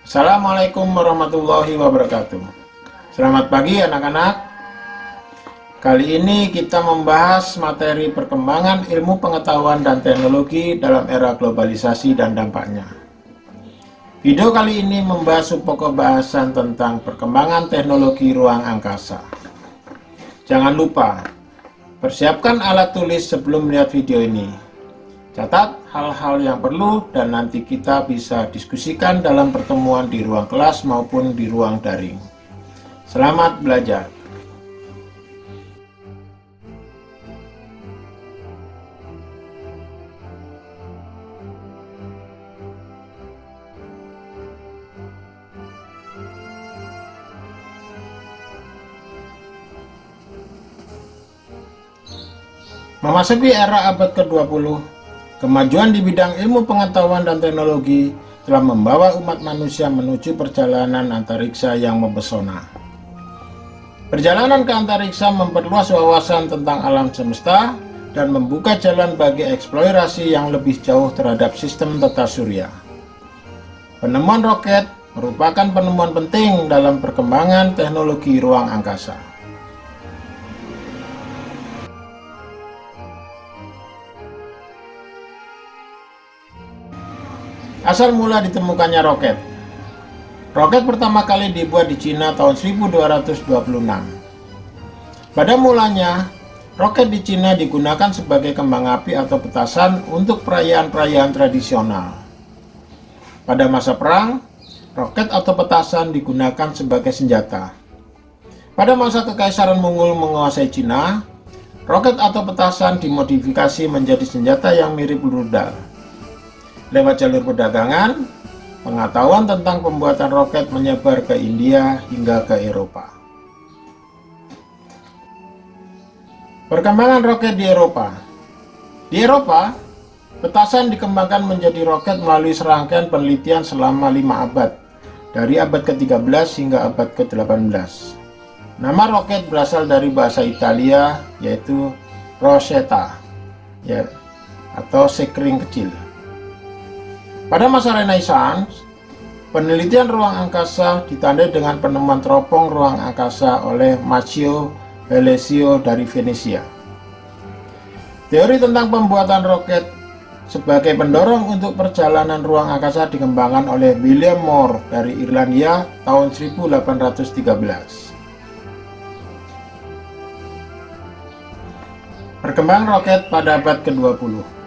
Assalamualaikum warahmatullahi wabarakatuh. Selamat pagi anak-anak. Kali ini kita membahas materi perkembangan ilmu pengetahuan dan teknologi dalam era globalisasi dan dampaknya. Video kali ini membahas pokok bahasan tentang perkembangan teknologi ruang angkasa. Jangan lupa, persiapkan alat tulis sebelum melihat video ini. Catat hal-hal yang perlu dan nanti kita bisa diskusikan dalam pertemuan di ruang kelas maupun di ruang daring. Selamat belajar. Memasuki era abad ke-20, kemajuan di bidang ilmu pengetahuan dan teknologi telah membawa umat manusia menuju perjalanan antariksa yang mempesona. Perjalanan ke antariksa memperluas wawasan tentang alam semesta dan membuka jalan bagi eksplorasi yang lebih jauh terhadap sistem tata surya. Penemuan roket merupakan penemuan penting dalam perkembangan teknologi ruang angkasa. Asal mula ditemukannya roket. Roket pertama kali dibuat di Cina tahun 1226. Pada mulanya, roket di Cina digunakan sebagai kembang api atau petasan untuk perayaan-perayaan tradisional. Pada masa perang, roket atau petasan digunakan sebagai senjata. Pada masa Kekaisaran Mongol menguasai Cina, roket atau petasan dimodifikasi menjadi senjata yang mirip rudal. Lewat jalur perdagangan, pengetahuan tentang pembuatan roket menyebar ke India hingga ke Eropa. Perkembangan roket di Eropa. Di Eropa, petasan dikembangkan menjadi roket melalui serangkaian penelitian selama 5 abad, dari abad ke-13 hingga abad ke-18. Nama roket berasal dari bahasa Italia, yaitu Rosetta, atau sekring kecil. Pada masa Renaissance, penelitian ruang angkasa ditandai dengan penemuan teropong ruang angkasa oleh Matteo Velesio dari Venesia. Teori tentang pembuatan roket sebagai pendorong untuk perjalanan ruang angkasa dikembangkan oleh William Moore dari Irlandia tahun 1813. Perkembangan roket pada abad ke-20.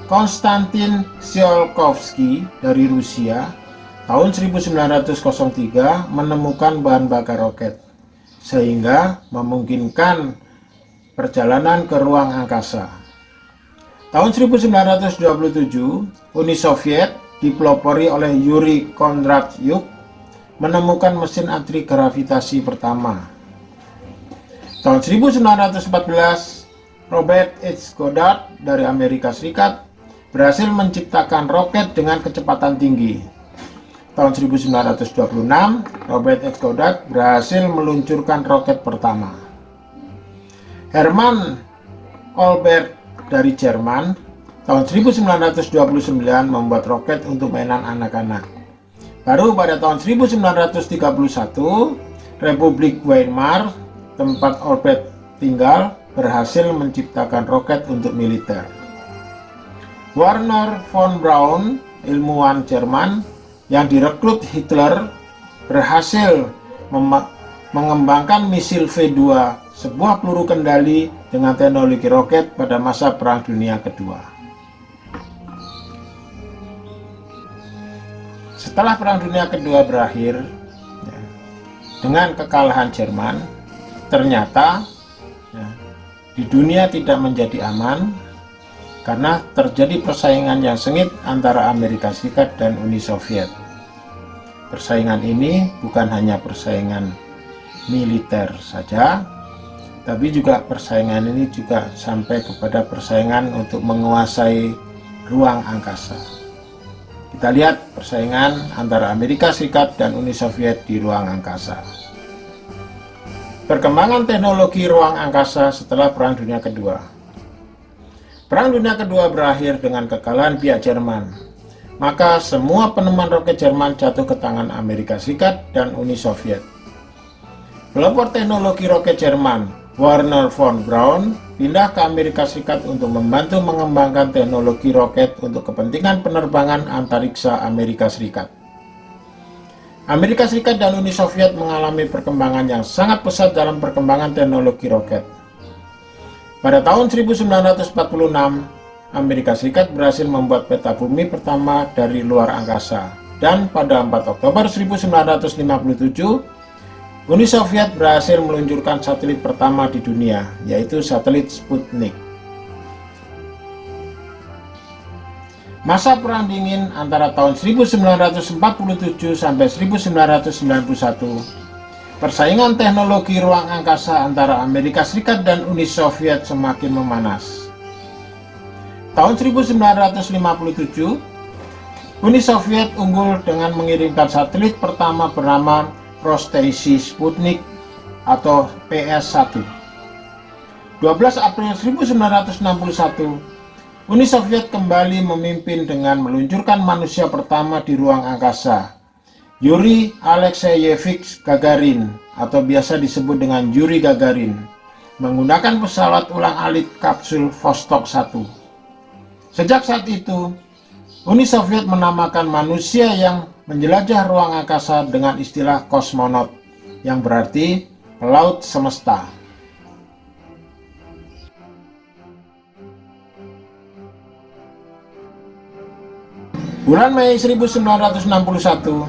Konstantin Tsiolkovsky dari Rusia tahun 1903 menemukan bahan bakar roket sehingga memungkinkan perjalanan ke ruang angkasa. Tahun 1927, Uni Soviet dipelopori oleh Yuri Kondratyuk menemukan mesin antigravitasi pertama. Tahun 1914, Robert H. Goddard dari Amerika Serikat berhasil menciptakan roket dengan kecepatan tinggi. Tahun 1926, Robert H. Goddard berhasil meluncurkan roket pertama. Hermann Olbert dari Jerman tahun 1929 membuat roket untuk mainan anak-anak. Baru pada tahun 1931, Republik Weimar, tempat Olbert tinggal, berhasil menciptakan roket untuk militer. Werner von Braun, ilmuwan Jerman yang direkrut Hitler, berhasil mengembangkan misil V2, sebuah peluru kendali dengan teknologi roket pada masa Perang Dunia Kedua. Setelah Perang Dunia Kedua berakhir, dengan kekalahan Jerman, ternyata di dunia tidak menjadi aman karena terjadi persaingan yang sengit antara Amerika Serikat dan Uni Soviet. Persaingan ini bukan hanya persaingan militer saja, tapi juga persaingan ini juga sampai kepada persaingan untuk menguasai ruang angkasa. Kita lihat persaingan antara Amerika Serikat dan Uni Soviet di ruang angkasa. Perkembangan teknologi ruang angkasa setelah Perang Dunia Kedua. Perang Dunia Kedua berakhir dengan kekalahan pihak Jerman. maka semua penemuan roket Jerman jatuh ke tangan Amerika Serikat dan Uni Soviet. Pelopor teknologi roket Jerman, Wernher von Braun, pindah ke Amerika Serikat untuk membantu mengembangkan teknologi roket untuk kepentingan penerbangan antariksa Amerika Serikat. Amerika Serikat dan Uni Soviet mengalami perkembangan yang sangat pesat dalam perkembangan teknologi roket. Pada tahun 1946, Amerika Serikat berhasil membuat peta bumi pertama dari luar angkasa, dan pada 4 Oktober 1957, Uni Soviet berhasil meluncurkan satelit pertama di dunia, yaitu satelit Sputnik. Masa Perang Dingin antara tahun 1947 sampai 1991, persaingan teknologi ruang angkasa antara Amerika Serikat dan Uni Soviet semakin memanas. Tahun 1957, Uni Soviet unggul dengan mengirimkan satelit pertama bernama Rossiyski Sputnik atau PS-1. 12 April 1961, Uni Soviet kembali memimpin dengan meluncurkan manusia pertama di ruang angkasa, Yuri Alexeyevich Gagarin atau biasa disebut dengan Yuri Gagarin, menggunakan pesawat ulang-alik kapsul Vostok 1. Sejak saat itu, Uni Soviet menamakan manusia yang menjelajah ruang angkasa dengan istilah kosmonot, yang berarti pelaut semesta. Bulan Mei 1961,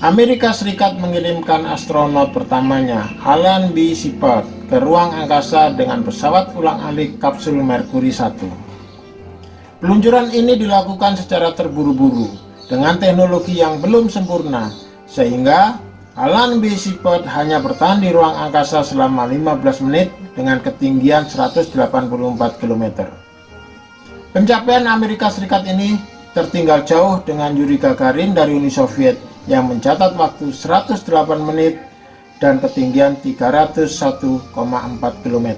Amerika Serikat mengirimkan astronot pertamanya, Alan B. Shepard, ke ruang angkasa dengan pesawat ulang-alik kapsul Mercury 1. Peluncuran ini dilakukan secara terburu-buru dengan teknologi yang belum sempurna, sehingga Alan B. Shepard hanya bertahan di ruang angkasa selama 15 menit dengan ketinggian 184 km. Pencapaian Amerika Serikat ini tertinggal jauh dengan Yuri Gagarin dari Uni Soviet yang mencatat waktu 108 menit dan ketinggian 301,4 km.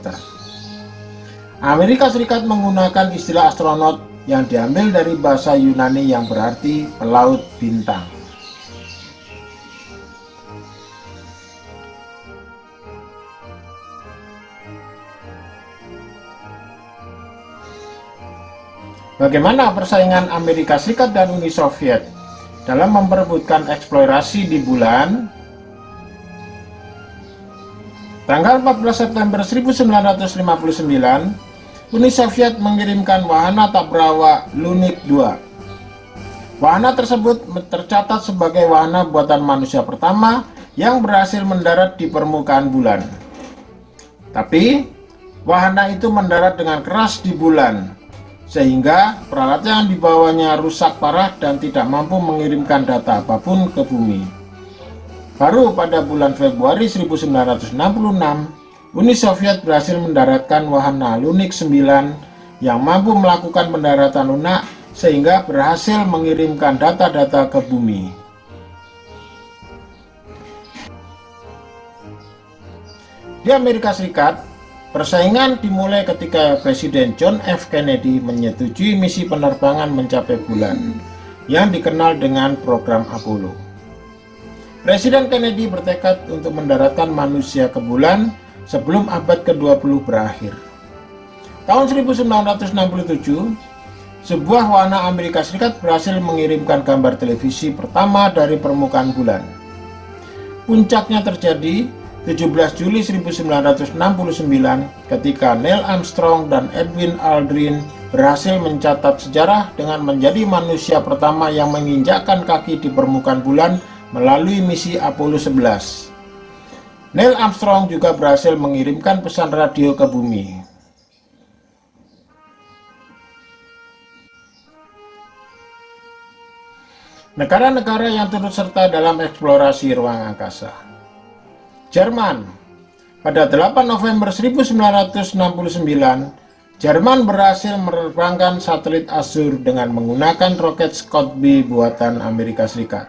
Amerika Serikat menggunakan istilah astronot yang diambil dari bahasa Yunani yang berarti pelaut bintang. Bagaimana persaingan Amerika Serikat dan Uni Soviet dalam memperebutkan eksplorasi di bulan? Tanggal 14 September 1959, Uni Soviet mengirimkan wahana tabrawak Lunik 2. Wahana tersebut tercatat sebagai wahana buatan manusia pertama yang berhasil mendarat di permukaan bulan. Tapi, wahana itu mendarat dengan keras di bulan, sehingga peralatan yang dibawanya rusak parah dan tidak mampu mengirimkan data apapun ke bumi. Baru pada bulan Februari 1966, Uni Soviet berhasil mendaratkan wahana Lunik 9 yang mampu melakukan pendaratan lunak sehingga berhasil mengirimkan data-data ke bumi. Di Amerika Serikat, persaingan dimulai ketika Presiden John F. Kennedy menyetujui misi penerbangan mencapai bulan yang dikenal dengan program Apollo. Presiden Kennedy bertekad untuk mendaratkan manusia ke bulan sebelum abad ke-20 berakhir. Tahun 1967, sebuah wahana Amerika Serikat berhasil mengirimkan gambar televisi pertama dari permukaan bulan. Puncaknya terjadi 17 Juli 1969 ketika Neil Armstrong dan Edwin Aldrin berhasil mencatat sejarah dengan menjadi manusia pertama yang menginjakkan kaki di permukaan bulan melalui misi Apollo 11. Neil Armstrong juga berhasil mengirimkan pesan radio ke bumi. Negara-negara yang turut serta dalam eksplorasi ruang angkasa. Jerman. Pada 8 November 1969, Jerman berhasil menerbangkan satelit Azur dengan menggunakan roket Scott B buatan Amerika Serikat.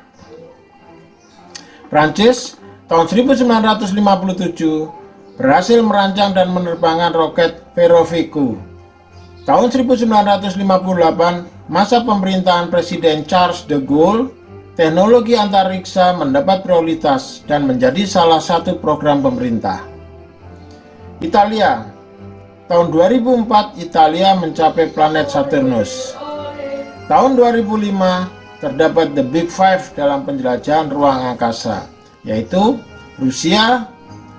Prancis tahun 1957 berhasil merancang dan menerbangkan roket Veroviku. Tahun 1958, masa pemerintahan Presiden Charles de Gaulle, teknologi antariksa mendapat prioritas dan menjadi salah satu program pemerintah. Italia. Tahun 2004, Italia mencapai planet Saturnus. Tahun 2005, terdapat The Big Five dalam penjelajahan ruang angkasa, yaitu Rusia,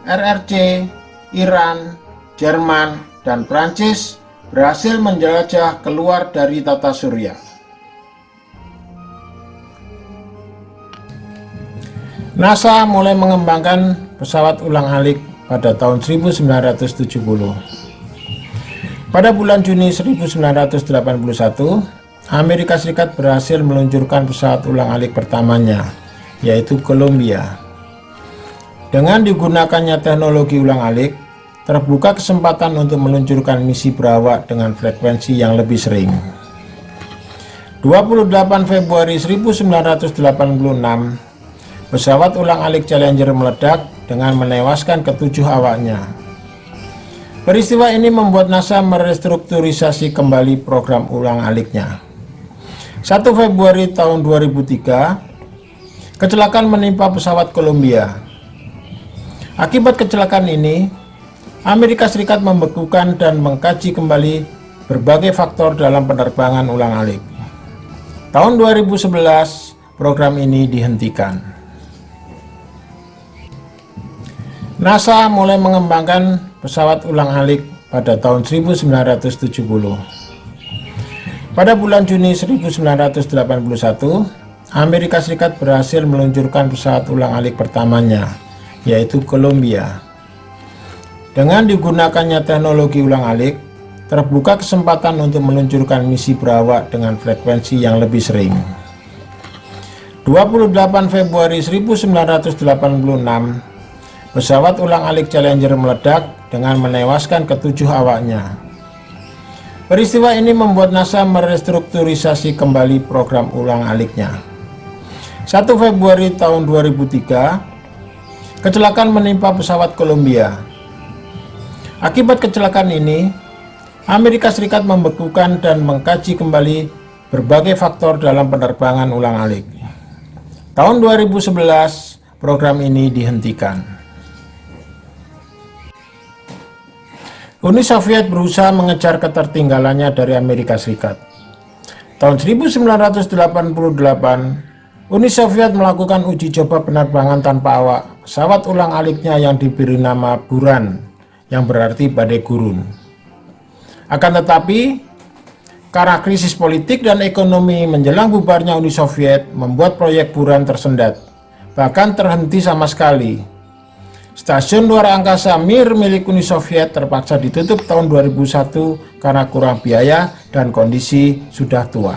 RRC, Iran, Jerman, dan Prancis berhasil menjelajah keluar dari tata surya. NASA mulai mengembangkan pesawat ulang-alik pada tahun 1970. Pada bulan Juni 1981, Amerika Serikat berhasil meluncurkan pesawat ulang-alik pertamanya, yaitu Columbia. Dengan digunakannya teknologi ulang-alik, terbuka kesempatan untuk meluncurkan misi berawak dengan frekuensi yang lebih sering. 28 Februari 1986, pesawat ulang-alik Challenger meledak dengan menewaskan ketujuh awaknya. Peristiwa ini membuat NASA merestrukturisasi kembali program ulang-aliknya. 1 Februari tahun 2003, kecelakaan menimpa pesawat Columbia. Akibat kecelakaan ini, Amerika Serikat membekukan dan mengkaji kembali berbagai faktor dalam penerbangan ulang-alik. Tahun 2011, program ini dihentikan. NASA mulai mengembangkan pesawat ulang-alik pada tahun 1970. Pada bulan Juni 1981, Amerika Serikat berhasil meluncurkan pesawat ulang-alik pertamanya, yaitu Columbia. Dengan digunakannya teknologi ulang-alik, terbuka kesempatan untuk meluncurkan misi berawak dengan frekuensi yang lebih sering. 28 Februari 1986, pesawat ulang-alik Challenger meledak dengan menewaskan ketujuh awaknya. Peristiwa ini membuat NASA merestrukturisasi kembali program ulang-aliknya. 1 Februari tahun 2003, kecelakaan menimpa pesawat Columbia. Akibat kecelakaan ini, Amerika Serikat membekukan dan mengkaji kembali berbagai faktor dalam penerbangan ulang-alik. Tahun 2011, program ini dihentikan. Uni Soviet berusaha mengejar ketertinggalannya dari Amerika Serikat. Tahun 1988, Uni Soviet melakukan uji coba penerbangan tanpa awak pesawat ulang-aliknya yang diberi nama Buran, yang berarti badai gurun. Akan tetapi, karena krisis politik dan ekonomi menjelang bubarnya Uni Soviet membuat proyek Buran tersendat, bahkan terhenti sama sekali. Stasiun luar angkasa Mir milik Uni Soviet terpaksa ditutup tahun 2001 karena kurang biaya dan kondisi sudah tua.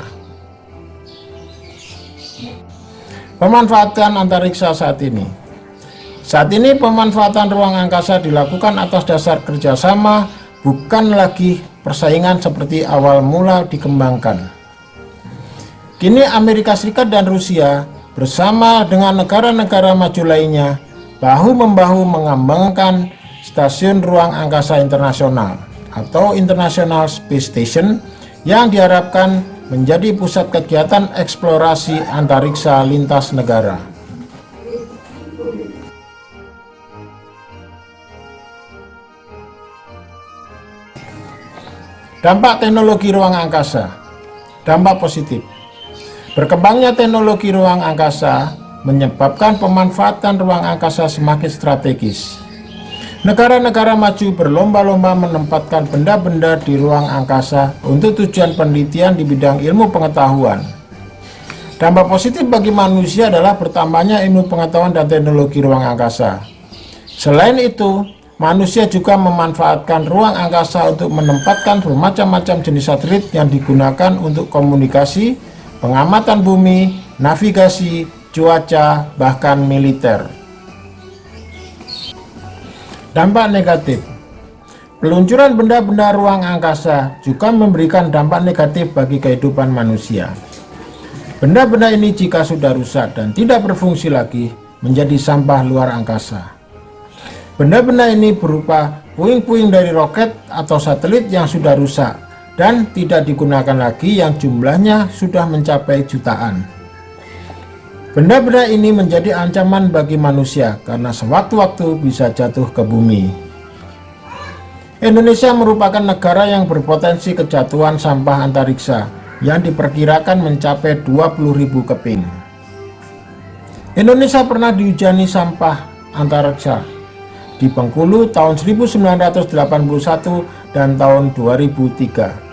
Pemanfaatan antariksa saat ini. Saat ini pemanfaatan ruang angkasa dilakukan atas dasar kerjasama, bukan lagi persaingan seperti awal mula dikembangkan. Kini Amerika Serikat dan Rusia bersama dengan negara-negara maju lainnya bahu-membahu mengembangkan stasiun ruang angkasa internasional atau International Space Station yang diharapkan menjadi pusat kegiatan eksplorasi antariksa lintas negara. Dampak teknologi ruang angkasa. Dampak positif. Berkembangnya teknologi ruang angkasa menyebabkan pemanfaatan ruang angkasa semakin strategis. Negara-negara maju berlomba-lomba menempatkan benda-benda di ruang angkasa untuk tujuan penelitian di bidang ilmu pengetahuan. Dampak positif bagi manusia adalah bertambahnya ilmu pengetahuan dan teknologi ruang angkasa. Selain itu, manusia juga memanfaatkan ruang angkasa untuk menempatkan bermacam-macam jenis satelit yang digunakan untuk komunikasi, pengamatan bumi, navigasi, cuaca, bahkan militer. Dampak negatif. Peluncuran benda-benda ruang angkasa juga memberikan dampak negatif bagi kehidupan manusia. Benda-benda ini jika sudah rusak dan tidak berfungsi lagi, menjadi sampah luar angkasa. Benda-benda ini berupa puing-puing dari roket atau satelit yang sudah rusak, dan tidak digunakan lagi yang jumlahnya sudah mencapai jutaan. Benda-benda ini menjadi ancaman bagi manusia karena sewaktu-waktu bisa jatuh ke bumi. Indonesia merupakan negara yang berpotensi kejatuhan sampah antariksa yang diperkirakan mencapai 20.000 keping. Indonesia pernah dihujani sampah antariksa di Bengkulu tahun 1981 dan tahun 2003.